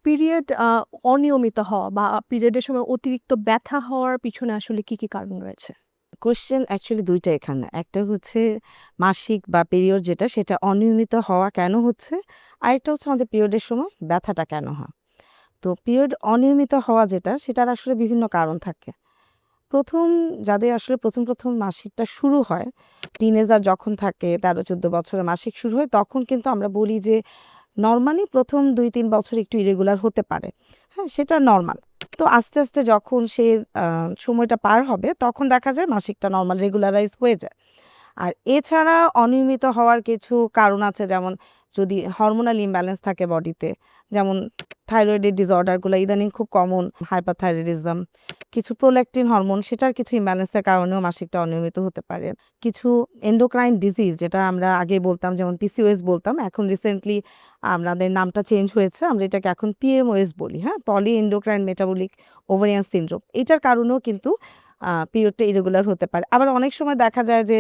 Period অনিয়মিত হওয়া বা পিরিয়ডের সময় অতিরিক্ত ব্যথা হওয়ার পিছনে আসলে কি কারণ রয়েছে? কোয়েশ্চেন অ্যাকচুয়ালি ২ টা এখানে। একটা হচ্ছে মাসিক বা পিরিয়ড যেটা সেটা অনিয়মিত হওয়া কেন হচ্ছে? আরেকটা হচ্ছে আমাদের পিরিয়ডের সময় ব্যথাটা কেন হয়? তো পিরিয়ড অনিয়মিত হওয়া যেটা সেটার আসলে বিভিন্ন কারণ থাকে। ১ম যাদের আসলে ১ম মাসিকটা শুরু হয়, টিনেজার যখন থাকে ১৩-১৪ বছরে মাসিক শুরু হয় তখন কিন্তু আমরা বলি যে নরমালি ১ম ২-৩ বছর একটু ইরেগুলার হতে পারে। হ্যাঁ? সেটা নরমাল। তো আস্তে, আস্তে যখন সে আ সময়টা পার হবে তখন দেখা যায় মাসিকটা নরমাল রেগুলারাইজ হয়ে যায়। আর এছাড়া অনিয়মিত হওয়ার কিছু কারণ আছে যেমন যদি হরমোনাল ইমব্যালেন্স থাকে বডিতে, যেমন থাইরয়েডের ডিসঅর্ডারগুলো ইদানিং খুব কমন, হাইপারথাইরয়েডিজম, কিছু প্রোল্যাক্টিন হরমোন সেটার কিছু ইমব্যালেন্সের কারণেও মাসিকটা অনিয়মিত হতে পারে। কিছু এন্ডোক্রাইন ডিজিজ যেটা আমরা আগে বলতাম যেমন পিসিওএস বলতাম, এখন রিসেন্টলি আমাদের নামটা চেঞ্জ হয়েছে। আমরা এটাকে এখন পিএমওএস বলি, হ্যাঁ? পলি এন্ডোক্রাইন মেটাবলিক ওভারিয়ান সিনড্রোম। এটার কারণেও কিন্তু পিরিয়ডটা ইরেগুলার হতে পারে। আবার অনেক সময় দেখা যায় যে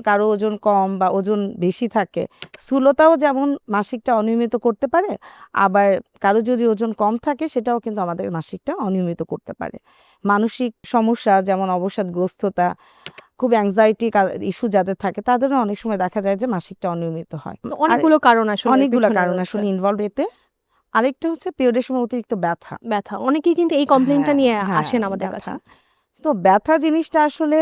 কারো ওজন কম বা ওজন বেশি থাকে। স্থূলতাও যেমন মাসিকটা অনিয়মিত করতে পারে, আবার কারো যদি ওজন কম থাকে সেটাও কিন্তু আমাদের মাসিকটা অনিয়মিত করতে পারে। মানসিক সমস্যা যেমন অবসাদগ্রস্ততা, খুব অ্যাংজাইটি ইস্যু যাদের থাকে তাদেরও অনেক সময় দেখা যায় যে মাসিকটা অনিয়মিত হয়। আর অনেকগুলো কারণ আসলে এর অনেকগুলা পেছনে কারণ রয়েছে। আসলে ইনভলভড এতে। আরেকটা হচ্ছে পিরিয়ডের সময় অতিরিক্ত ব্যথা। ব্যথা। অনেকেই কিন্তু এই কমপ্লেইনটা হ্যাঁ, নিয়ে হ্যাঁ, আসেন আমাদের ব্যথা। কাছে। তো ব্যথা জিনিসটা আসলে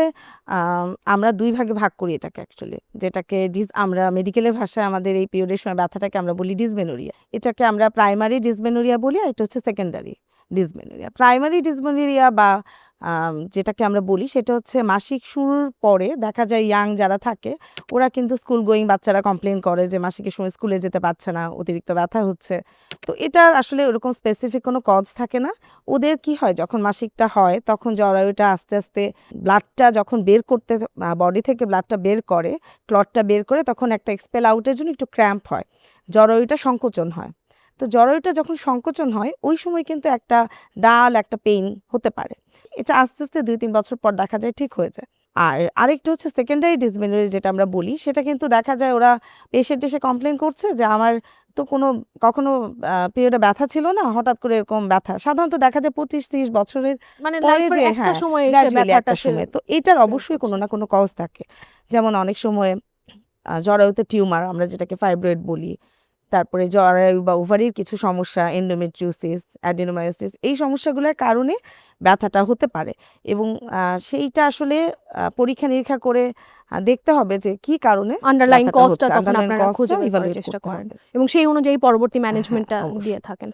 আমরা ২ ভাগে ভাগ করি এটাকে অ্যাকচুয়ালি। যেটাকে আমরা মেডিকেলের ভাষায় আমাদের এই পিরিয়ডের সময় ব্যথাটাকে আমরা বলি ডিসমেনোরিয়া। এটাকে আমরা প্রাইমারি ডিসমেনোরিয়া বলি, আর এটা হচ্ছে সেকেন্ডারি ডিসমেনোরিয়া। প্রাইমারি ডিসমেনোরিয়া বা যেটাকে আমরা বলি সেটা হচ্ছে মাসিক শুরুর পরে দেখা যায় ইয়াং যারা থাকে ওরা কিন্তু স্কুল গোয়িং বাচ্চারা কমপ্লেইন করে যে মাসিকের সময় স্কুলে যেতে পারছে না, অতিরিক্ত ব্যথা হচ্ছে। তো এটার আসলে ওরকম স্পেসিফিক কোনো কজ থাকে না। ওদের কি হয় যখন মাসিকটা হয় তখন জরায়ুটা আস্তে, আস্তে ব্লাডটা যখন বের করতে বডি থেকে ব্লাডটা বের করে, ক্লটটা বের করে তখন একটা এক্সপেল আউটের জন্য একটু ক্র্যাম্প হয়। জরায়ুটা সংকোচন হয়। তো জরায়ুটা যখন সংকোচন হয় ওই সময় কিন্তু একটা একটা পেইন হতে পারে। এটা আস্তে, আস্তে ২-৩ বছর পর দেখা যায় ঠিক হয়ে যায়। আর আরেকটা হচ্ছে সেকেন্ডারি ডিসমেনোরিয়া যেটা আমরা বলি সেটা কিন্তু দেখা যায় ওরা পেশেন্ট এসে কমপ্লেইন করছে যে আমার তো কখনো পিরিয়ডে ব্যথা ছিল না, হঠাৎ করে এরকম ব্যথা। সাধারণত দেখা যায় ২৫-৩০ বছরের মানে পরে লাইফের যে একটা হ্যাঁ, সময় এসে গ্র্যাজুয়ালি ব্যথাটা একটা সে সময়। তো এটার এক্সপেরিয়েন্স অবশ্যই কোনো করছে। না কোনো কজ থাকে। যেমন অনেক সময় জরায়ুতে টিউমার আমরা যেটাকে ফাইব্রয়েড বলি। তারপরে জরায়ু বা ওভারির কিছু সমস্যা, এন্ডোমেট্রিওসিস, অ্যাডিনোমায়োসিস এই সমস্যাগুলোর কারণে ব্যথাটা হতে পারে এবং সেইটা আসলে পরীক্ষা-নিরীক্ষা করে দেখতে হবে যে কি কারণে আন্ডারলাইং ব্যথাটা কজটা হচ্ছে। তখন আন্ডারলাইন আপনারা কজটা খুঁজে বের করার ইভালুয়েট চেষ্টা করতে করেন হবে। এবং সেই অনুযায়ী পরবর্তী হ্যাঁ, ম্যানেজমেন্টটা দিয়ে অবশ্যই। থাকেন।